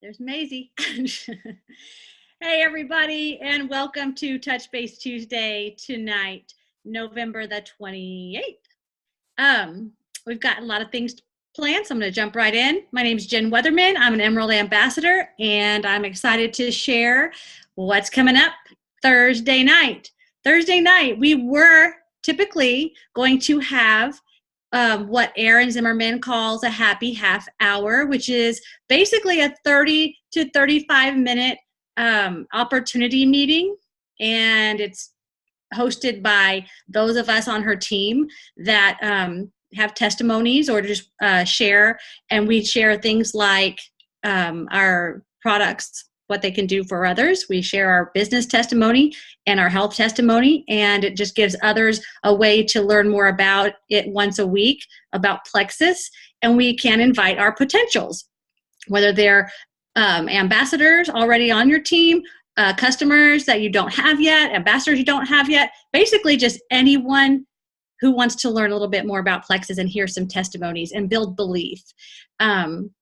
There's Maisie. Hey, everybody, and welcome to Touch Base Tuesday tonight, November the 28th. We've got a lot of things planned, so I'm going to jump right in. My name is Jen Weatherman. I'm an Emerald Ambassador, and I'm excited to share what's coming up Thursday night. Thursday night, we were typically going to have what Aaron Zimmerman calls a happy half hour, which is basically a 30 to 35 minute opportunity meeting. And it's hosted by those of us on her team that have testimonies or just share. And we share things like our products, what they can do for others. We share our business testimony and our health testimony, and it just gives others a way to learn more about it once a week, about Plexus, and we can invite our potentials, whether they're ambassadors already on your team, customers that you don't have yet, ambassadors you don't have yet, basically just anyone who wants to learn a little bit more about Plexus and hear some testimonies and build belief.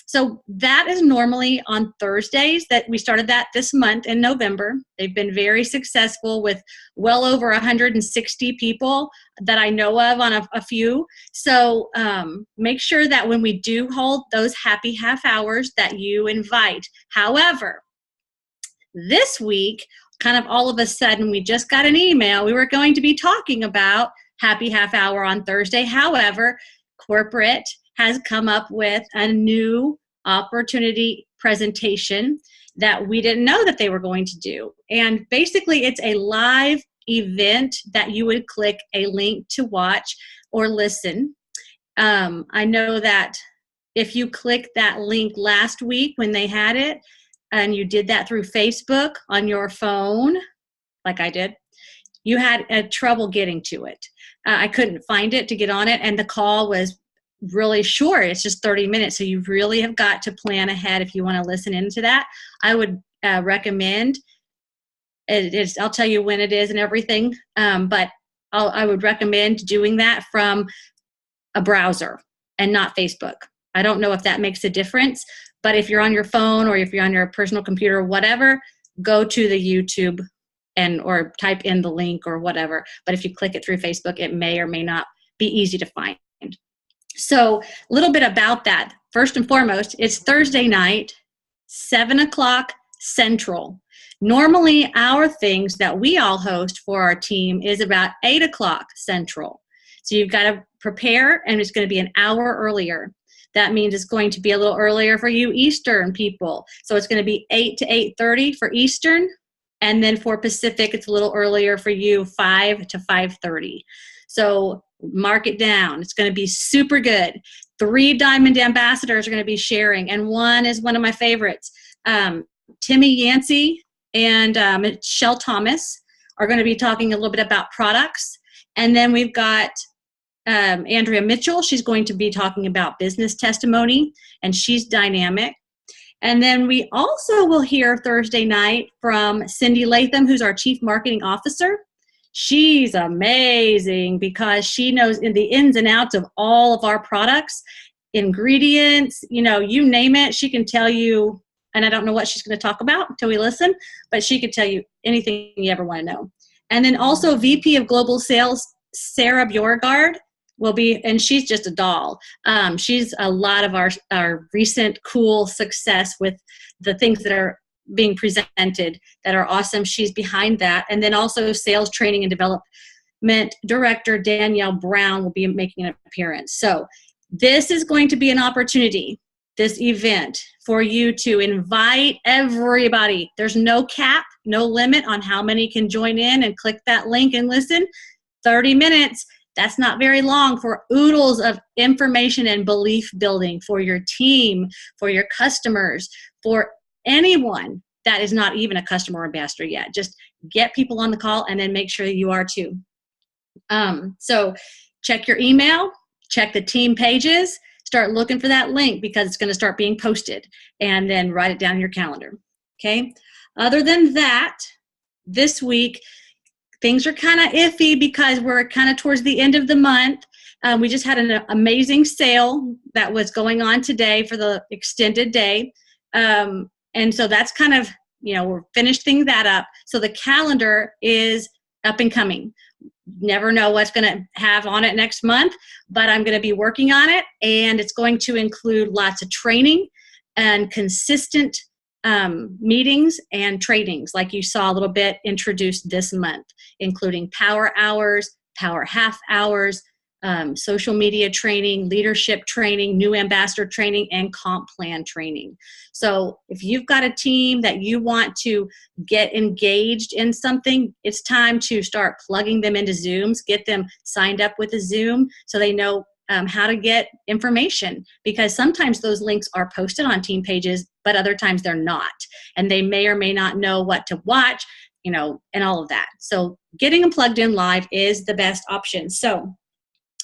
So that is normally on Thursdays. That we started that this month in November. They've been very successful with well over 160 people that I know of on a few. So make sure that when we do hold those happy half hours that you invite. However, this week, kind of all of a sudden, we just got an email. We were going to be talking about happy half hour on Thursday. However, corporate has come up with a new opportunity presentation that we didn't know that they were going to do. And basically, it's a live event that you would click a link to watch or listen. I know that if you clicked that link last week when they had it, and you did that through Facebook on your phone, like I did, you had trouble getting to it. I couldn't find it to get on it, and the call was really short. It's just 30 minutes, so you really have got to plan ahead if you want to listen into that. I would recommend it. I'll tell you when it is and everything, but I would recommend doing that from a browser and not Facebook. I don't know if that makes a difference, but if you're on your phone or if you're on your personal computer or whatever, go to the YouTube or type in the link or whatever. But if you click it through Facebook, it may or may not be easy to find. So a little bit about that. First and foremost, it's Thursday night, 7 o'clock Central. Normally, our things that we all host for our team is about 8 o'clock Central. So you've got to prepare, and it's going to be an hour earlier. That means it's going to be a little earlier for you Eastern people. So it's going to be 8 to 8:30 for Eastern. And then for Pacific, it's a little earlier for you, 5 to 5:30. So mark it down. It's going to be super good. 3 Diamond Ambassadors are going to be sharing, and one is one of my favorites. Timmy Yancey and Michelle Thomas are going to be talking a little bit about products. And then we've got Andrea Mitchell. She's going to be talking about business testimony, and she's dynamic. And then we also will hear Thursday night from Cindy Latham, who's our Chief Marketing Officer. She's amazing because she knows in the ins and outs of all of our products, ingredients, you name it. She can tell you, and I don't know what she's going to talk about until we listen, but she could tell you anything you ever want to know. And then also VP of Global Sales, Sarah Bjorgard, will be, and she's just a doll. She's a lot of our recent cool success with the things that are being presented that are awesome. She's behind that. And then also Sales Training and Development Director Danielle Brown will be making an appearance. So this is going to be an opportunity, this event, for you to invite everybody. There's no cap, no limit on how many can join in and click that link and listen. 30 minutes. That's not very long for oodles of information and belief building for your team, for your customers, for anyone that is not even a customer or ambassador yet. Just get people on the call and then make sure you are too. So check your email, check the team pages, start looking for that link because it's going to start being posted, and then write it down in your calendar. Okay. Other than that, this week, things are kind of iffy because we're kind of towards the end of the month. We just had an amazing sale that was going on today for the extended day. And so that's kind of, we're finishing that up. So the calendar is up and coming. Never know what's going to have on it next month, but I'm going to be working on it, and it's going to include lots of training and consistent meetings and trainings, like you saw a little bit introduced this month, including power hours, power half hours, social media training, leadership training, new ambassador training, and comp plan training. So if you've got a team that you want to get engaged in something, it's time to start plugging them into Zooms, get them signed up with a Zoom so they know how to get information, because sometimes those links are posted on team pages, but other times they're not. And they may or may not know what to watch, and all of that. So getting them plugged in live is the best option. So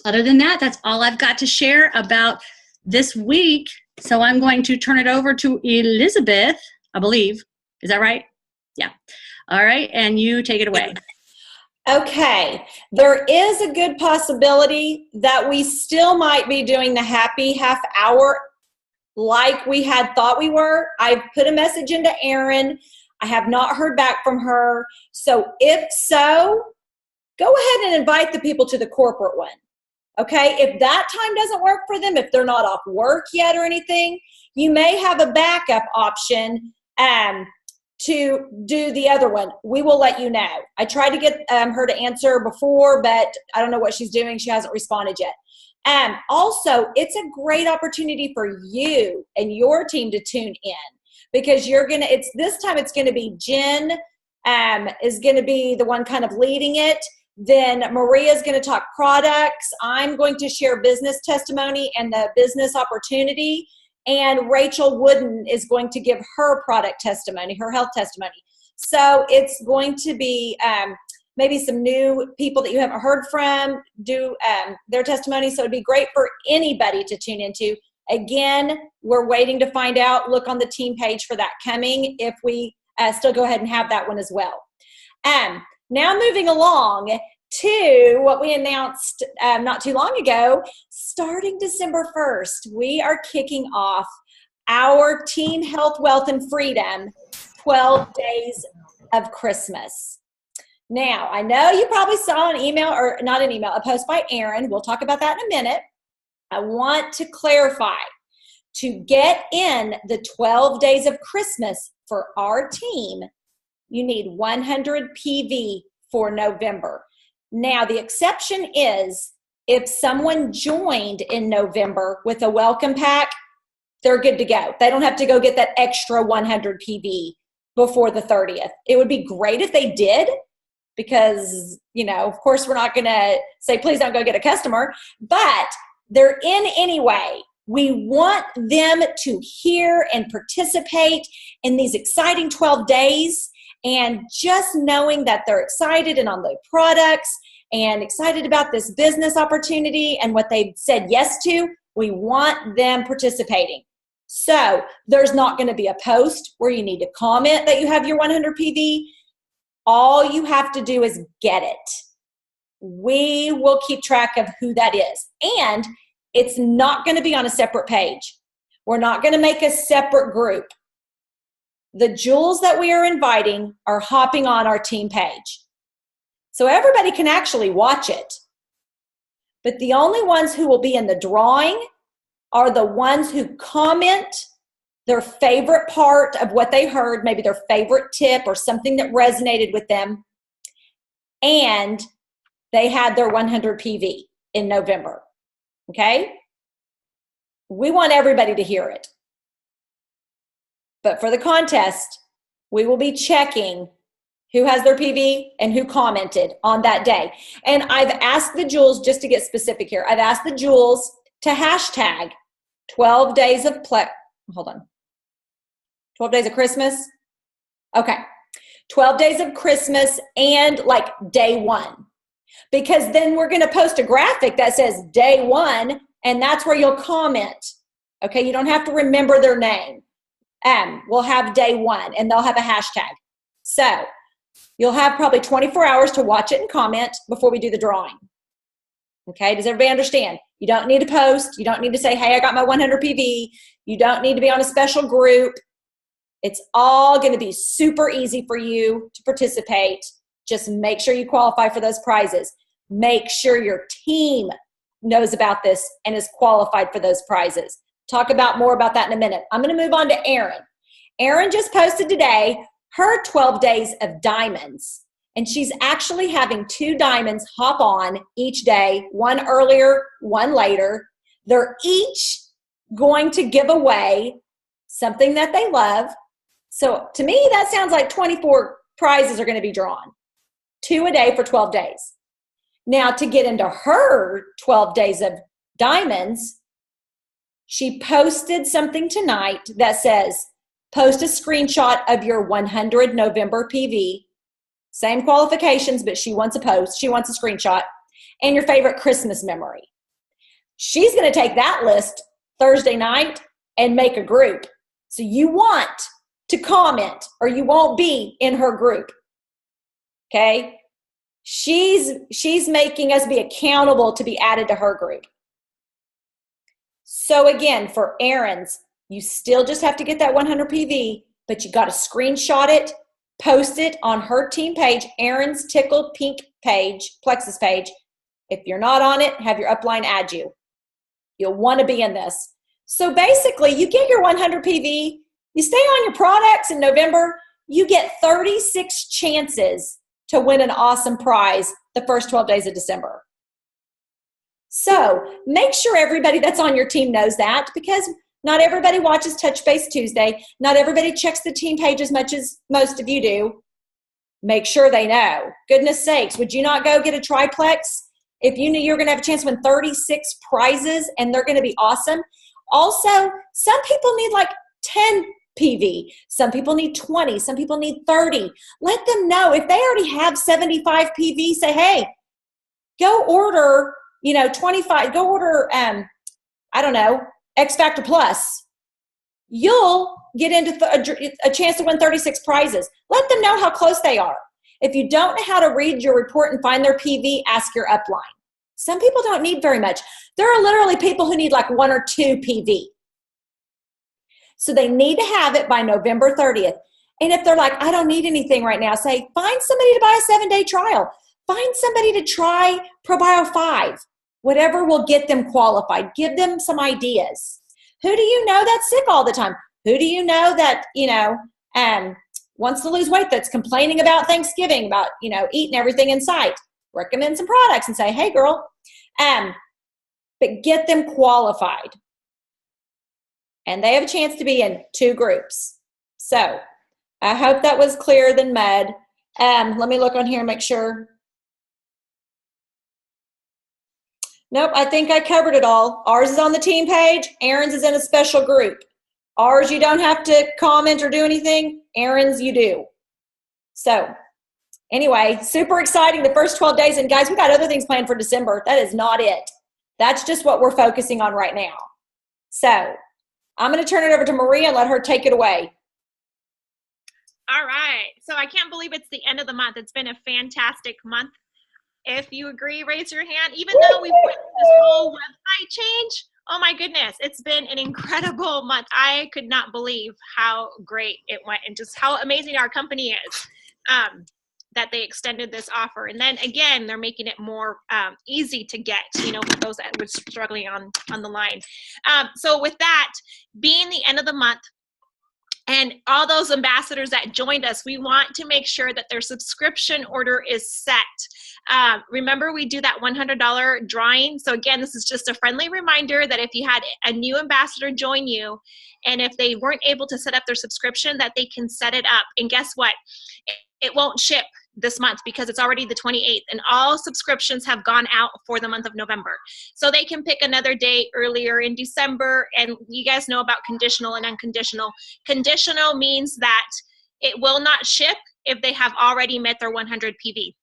other than that, that's all I've got to share about this week. So I'm going to turn it over to Elizabeth, I believe. Is that right? Yeah. All right. And you take it away. Okay. There is a good possibility that we still might be doing the happy half hour like we had thought we were. I've put a message into Erin. I have not heard back from her. So if so, go ahead and invite the people to the corporate one. Okay, if that time doesn't work for them, if they're not off work yet or anything, you may have a backup option to do the other one. We will let you know. I tried to get her to answer before, but I don't know what she's doing. She hasn't responded yet. Also, it's a great opportunity for you and your team to tune in, because this time it's going to be Jen is going to be the one kind of leading it. Then Maria is going to talk products. I'm going to share business testimony and the business opportunity. And Rachel Wooden is going to give her product testimony, her health testimony. So it's going to be maybe some new people that you haven't heard from do their testimony. So it'd be great for anybody to tune into. Again, we're waiting to find out. Look on the team page for that coming, if we still go ahead and have that one as well. Now moving along to what we announced not too long ago, starting December 1st, we are kicking off our Team Health, Wealth, and Freedom 12 Days of Christmas. Now, I know you probably saw an email, or not an email, a post by Erin. We'll talk about that in a minute. I want to clarify, to get in the 12 Days of Christmas for our team, you need 100 PV for November. Now, the exception is if someone joined in November with a welcome pack, they're good to go. They don't have to go get that extra 100 PV before the 30th. It would be great if they did, because, of course, we're not going to say, please don't go get a customer, but they're in anyway. We want them to hear and participate in these exciting 12 days. And just knowing that they're excited and on the products and excited about this business opportunity and what they've said yes to, we want them participating. So there's not going to be a post where you need to comment that you have your 100 PV. All you have to do is get it. We will keep track of who that is. And it's not going to be on a separate page. We're not going to make a separate group. The jewels that we are inviting are hopping on our team page. So everybody can actually watch it. But the only ones who will be in the drawing are the ones who comment their favorite part of what they heard, maybe their favorite tip or something that resonated with them, and they had their 100 PV in November. Okay? We want everybody to hear it. But for the contest, we will be checking who has their PV and who commented on that day. And I've asked the jewels, just to get specific here, I've asked the jewels to hashtag 12 days of 12 days of Christmas. Okay. 12 days of Christmas and like day one. Because then we're going to post a graphic that says day one, and that's where you'll comment. Okay. You don't have to remember their name. We'll have day one, and they'll have a hashtag. So you'll have probably 24 hours to watch it and comment before we do the drawing. Okay, does everybody understand? You don't need to post. You don't need to say, hey, I got my 100 PV. You don't need to be on a special group. It's all going to be super easy for you to participate. Just make sure you qualify for those prizes. Make sure your team knows about this and is qualified for those prizes. Talk about more about that in a minute. I'm going to move on to Erin. Erin just posted today her 12 days of diamonds. And she's actually having 2 diamonds hop on each day, one earlier, one later. They're each going to give away something that they love. So to me, that sounds like 24 prizes are going to be drawn. 2 a day for 12 days. Now, to get into her 12 days of diamonds, she posted something tonight that says, post a screenshot of your 100 November PV. Same qualifications, but she wants a post. She wants a screenshot. And your favorite Christmas memory. She's going to take that list Thursday night and make a group. So you want to comment or you won't be in her group. Okay? She's making us be accountable to be added to her group. So again, for Erin's, you still just have to get that 100 PV, but you got to screenshot it, post it on her team page, Erin's Tickled Pink page, Plexus page. If you're not on it, have your upline add you. You'll want to be in this. So basically, you get your 100 PV, you stay on your products in November, you get 36 chances to win an awesome prize the first 12 days of December. So make sure everybody that's on your team knows that, because not everybody watches Touch Base Tuesday. Not everybody checks the team page as much as most of you do. Make sure they know. Goodness sakes, would you not go get a triplex if you knew you were going to have a chance to win 36 prizes and they're going to be awesome? Also, some people need like 10 PV. Some people need 20. Some people need 30. Let them know. If they already have 75 PV, say, hey, go order, 25, go order, I don't know, X Factor Plus. You'll get into a chance to win 36 prizes. Let them know how close they are. If you don't know how to read your report and find their PV, ask your upline. Some people don't need very much. There are literally people who need like 1 or 2 PV. So they need to have it by November 30th. And if they're like, I don't need anything right now, say, find somebody to buy a 7-day trial. Find somebody to try ProBio 5. Whatever will get them qualified. Give them some ideas. Who do you know that's sick all the time? Who do you know that, wants to lose weight, that's complaining about Thanksgiving, about, eating everything in sight? Recommend some products and say, hey, girl. But get them qualified. And they have a chance to be in 2 groups. So I hope that was clearer than mud. Let me look on here and make sure. Nope, I think I covered it all. Ours is on the team page. Erin's is in a special group. Ours, you don't have to comment or do anything. Erin's, you do. So anyway, super exciting the first 12 days. And guys, we got other things planned for December. That is not it. That's just what we're focusing on right now. So I'm going to turn it over to Maria and let her take it away. All right. So I can't believe it's the end of the month. It's been a fantastic month. If you agree, raise your hand. Even though we've went through this whole website change, oh my goodness, it's been an incredible month. I could not believe how great it went and just how amazing our company is, that they extended this offer. And then again, they're making it more easy to get, for those that were struggling on the line. So with that, being the end of the month, and all those ambassadors that joined us, we want to make sure that their subscription order is set. Remember, we do that $100 drawing. So again, this is just a friendly reminder that if you had a new ambassador join you, and if they weren't able to set up their subscription, that they can set it up. And guess what? It won't ship this month because it's already the 28th, and all subscriptions have gone out for the month of November. So they can pick another date earlier in December. And you guys know about conditional and unconditional. Conditional means that it will not ship if they have already met their 100 PV.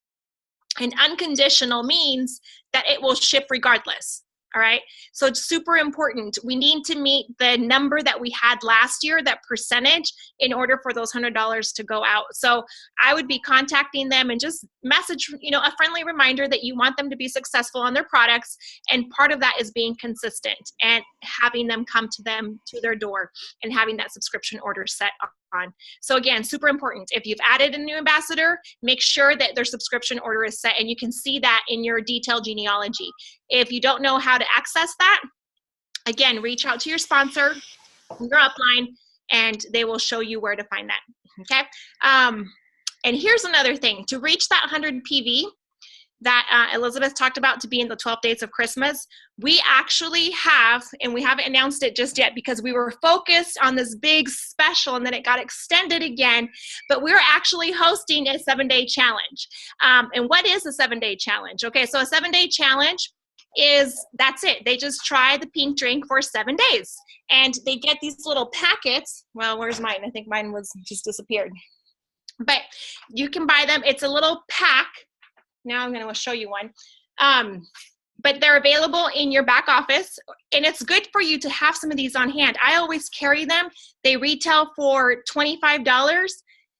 And unconditional means that it will ship regardless. All right. So it's super important. We need to meet the number that we had last year, that percentage, in order for those $100 to go out. So I would be contacting them and just message, a friendly reminder that you want them to be successful on their products. And part of that is being consistent. And having them come to their door and having that subscription order set on. So again, super important. If you've added a new ambassador, make sure that their subscription order is set, and you can see that in your detailed genealogy. If you don't know how to access that, again, reach out to your sponsor, your upline, and they will show you where to find that, okay? And here's another thing. To reach that 100 PV that Elizabeth talked about, to be in the 12 days of Christmas, we actually have, and we haven't announced it just yet because we were focused on this big special and then it got extended again, but we're actually hosting a 7-day challenge. And what is a 7-day challenge? Okay, so a 7-day challenge is, that's it. They just try the pink drink for 7 days. And they get these little packets. Well, where's mine? I think mine was just disappeared. But you can buy them. It's a little pack. Now I'm going to show you one. But they're available in your back office, and it's good for you to have some of these on hand. I always carry them. They retail for $25.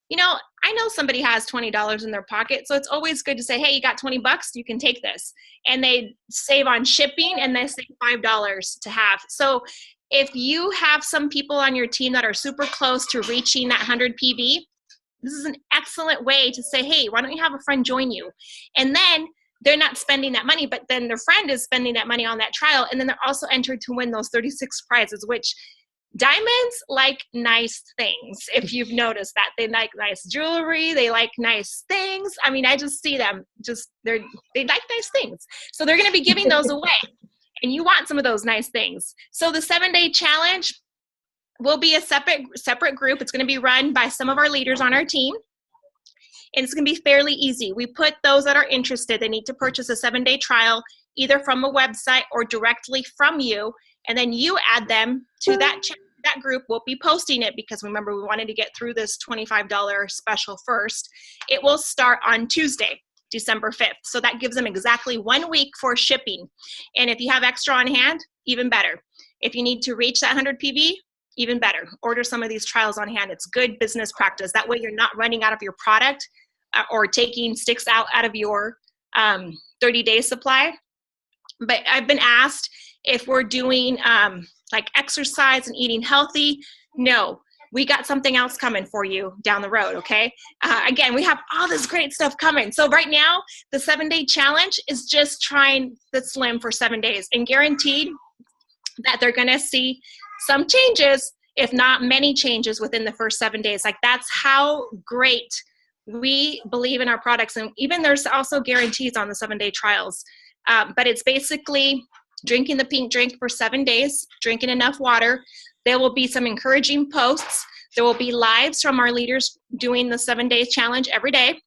You know, I know somebody has $20 in their pocket, so it's always good to say, hey, you got 20 bucks, you can take this. And they save on shipping, and they save $5 to have. So if you have some people on your team that are super close to reaching that 100 PV, this is an excellent way to say, hey, why don't you have a friend join you? And then they're not spending that money, but then their friend is spending that money on that trial. And then they're also entered to win those 36 prizes, which diamonds like nice things. If you've noticed that, they like nice jewelry, they like nice things. I mean, I just see them they like nice things. So they're going to be giving those away, and you want some of those nice things. So the 7-day challenge will be a separate group. It's going to be run by some of our leaders on our team. And it's going to be fairly easy. We put those that are interested, they need to purchase a 7-day trial, either from a website or directly from you. And then you add them to that group. We'll be posting it because remember, we wanted to get through this $25 special first. It will start on Tuesday, December 5th. So that gives them exactly 1 week for shipping. And if you have extra on hand, even better. If you need to reach that 100 PV, even better. Order some of these trials on hand. It's good business practice. That way you're not running out of your product or taking sticks out of your 30-day supply. But I've been asked if we're doing like exercise and eating healthy. No, we got something else coming for you down the road, okay? Again, we have all this great stuff coming. So right now, the 7-day challenge is just trying the Slim for 7 days, and guaranteed that they're gonna see some changes, if not many changes within the first 7 days. Like, that's how great we believe in our products. And even there's also guarantees on the 7-day trials. But it's basically drinking the pink drink for 7 days, drinking enough water. There will be some encouraging posts. There will be lives from our leaders doing the 7-day challenge every day.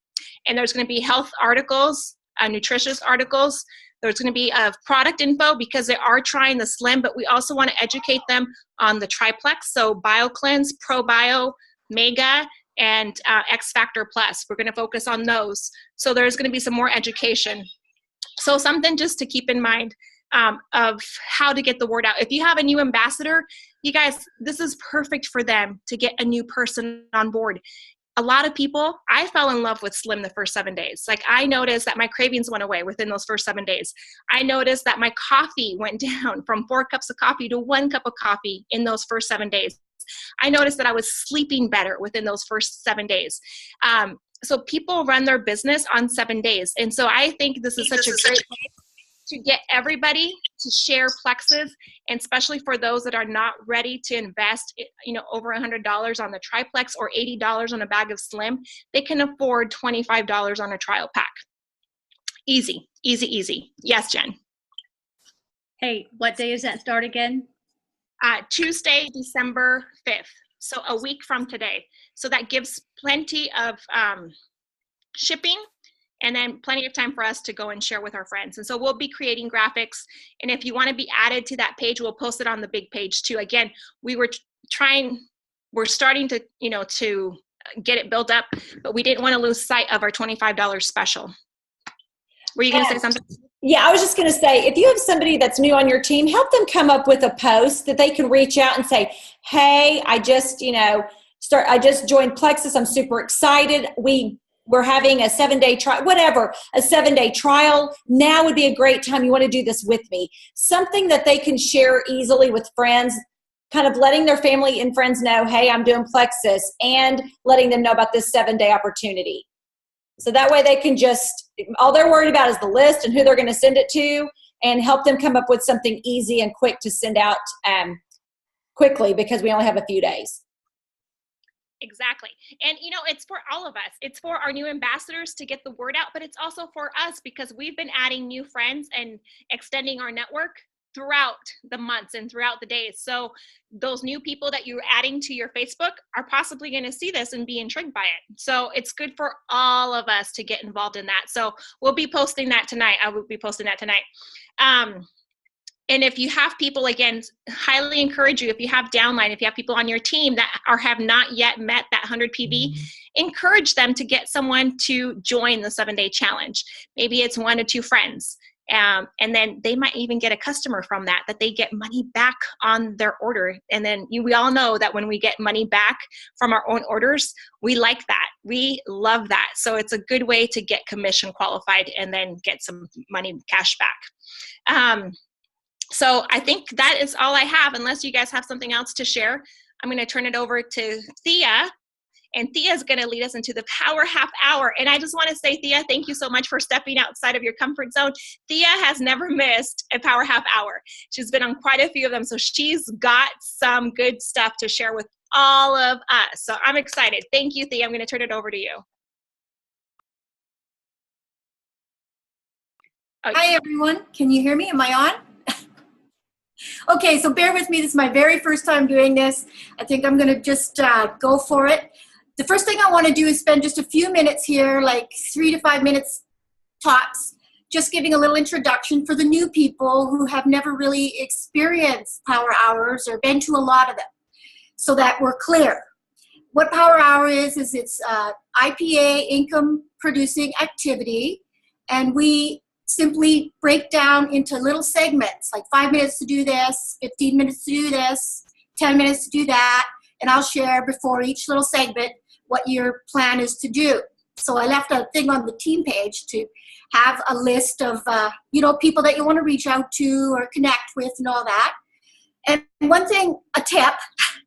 And there's going to be health articles, nutritious articles. There's going to be product info because they are trying the Slim, but we also want to educate them on the triplex. So BioCleanse, ProBio, Mega, and X Factor Plus. We're going to focus on those. So there's going to be some more education. So something just to keep in mind of how to get the word out. If you have a new ambassador, you guys, this is perfect for them to get a new person on board. A lot of people, I fell in love with Slim the first 7 days. Like, I noticed that my cravings went away within those first 7 days. I noticed that my coffee went down from 4 cups of coffee to 1 cup of coffee in those first 7 days. I noticed that I was sleeping better within those first 7 days. So people run their business on 7 days. And so I think this is such a great way to get everybody to share Plexes, and especially for those that are not ready to invest, over $100 on the triplex or $80 on a bag of Slim, they can afford $25 on a trial pack. Easy, easy, easy. Yes, Jen. Hey, what day does that start again? Tuesday, December 5th. So a week from today. So that gives plenty of shipping, and then plenty of time for us to go and share with our friends. And so we'll be creating graphics. And if you want to be added to that page, we'll post it on the big page too. Again, we're starting to, to get it built up, but we didn't want to lose sight of our $25 special. Were you going to say something? Yeah, I was just going to say, if you have somebody that's new on your team, help them come up with a post that they can reach out and say, hey, I just joined Plexus. I'm super excited. We we're having a 7-day trial, whatever, a 7-day trial. Now would be a great time. You want to do this with me. Something that they can share easily with friends, kind of letting their family and friends know, hey, I'm doing Plexus, and letting them know about this 7-day opportunity. So that way they can just, all they're worried about is the list and who they're going to send it to, and help them come up with something easy and quick to send out quickly, because we only have a few days. Exactly. And, it's for all of us. It's for our new ambassadors to get the word out, but it's also for us because we've been adding new friends and extending our network throughout the months and throughout the days. So those new people that you're adding to your Facebook are possibly going to see this and be intrigued by it. So it's good for all of us to get involved in that. So we'll be posting that tonight. I will be posting that tonight. And if you have people, again, highly encourage you, if you have downline, if you have people on your team that have not yet met that 100 PV, encourage them to get someone to join the 7-day challenge. Maybe it's 1 to 2 friends. And then they might even get a customer from that they get money back on their order. And then we all know that when we get money back from our own orders, we like that. We love that. So it's a good way to get commission qualified and then get some money cash back. So I think that is all I have, unless you guys have something else to share. I'm going to turn it over to Thea, and Thea is going to lead us into the Power Half Hour. And I just want to say, Thea, thank you so much for stepping outside of your comfort zone. Thea has never missed a Power Half Hour. She's been on quite a few of them, so she's got some good stuff to share with all of us. So I'm excited. Thank you, Thea. I'm going to turn it over to you. Hi, everyone. Can you hear me? Am I on? Okay, so bear with me. This is my very first time doing this. I think I'm going to just go for it. The first thing I want to do is spend just a few minutes here, like 3 to 5 minutes tops, just giving a little introduction for the new people who have never really experienced Power Hours or been to a lot of them, so that we're clear. What Power Hour is it's IPA, income producing activity, and we simply break down into little segments, like 5 minutes to do this, 15 minutes to do this, 10 minutes to do that, and I'll share before each little segment what your plan is to do. So I left a thing on the team page to have a list of, people that you want to reach out to or connect with and all that. And one thing, a tip,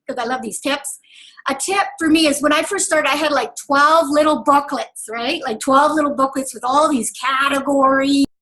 because I love these tips, a tip for me is when I first started, I had like 12 little booklets, right? Like 12 little booklets with all these categories.